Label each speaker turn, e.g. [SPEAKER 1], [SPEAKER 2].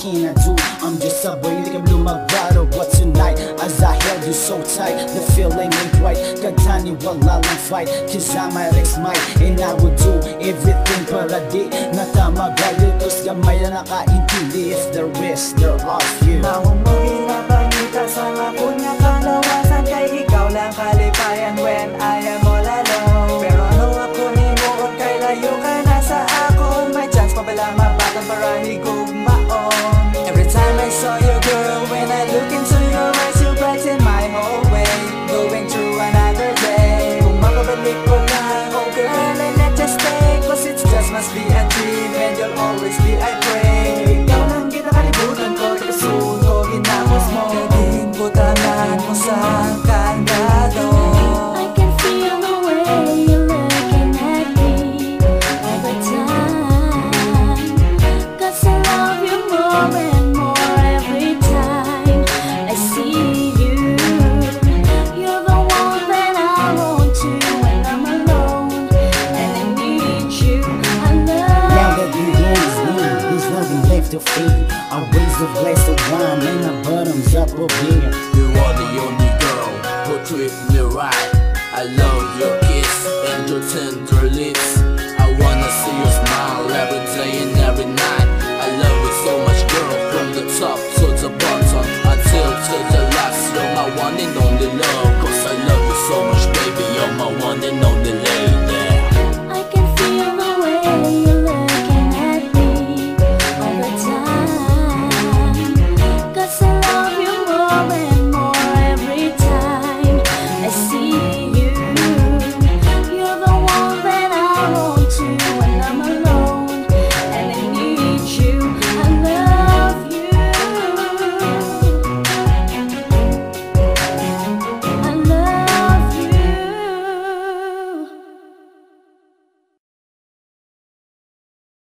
[SPEAKER 1] can I do? I'm just a boy, hindi ka lumabaro. But tonight, as I held you so tight, the feeling ain't right. Kagtani wala lang fight, cause I'm my ex might, and I would do everything para di natamagay. Tapos gamay na nakaintindi if the rest they're off you.
[SPEAKER 2] Naon mo ginapangita sa lakon nga kalawasan, kay ikaw lang kalipayan when I am all alone. Pero ano ako ni mo at kay layo ka na sa ako, may chance pa bala mapatang para higugmaon. Every time I saw you girl, when I look into your eyes, you brighten my whole way. Going through another day, kung makabalik ko lang, oh girl, and not just stay, cause it just must be a dream, and you'll always be, I pray. Ikaw lang kita kalibutan ko, soon ko ginapos mo, din ko tanan mo sa kandado.
[SPEAKER 3] I can feel the way you're looking at me all the time, cause I love you more and more every time I see you. You're the one that I want to when I'm alone and I need you. I
[SPEAKER 1] Now
[SPEAKER 3] love
[SPEAKER 1] that the end is near, there's nothing left to fear. I raise a glass of wine and my bottoms up a beer.
[SPEAKER 4] You are the only girl who treat me right. I love your kiss and your tender lips. I wanna see you smile every day and every night. I love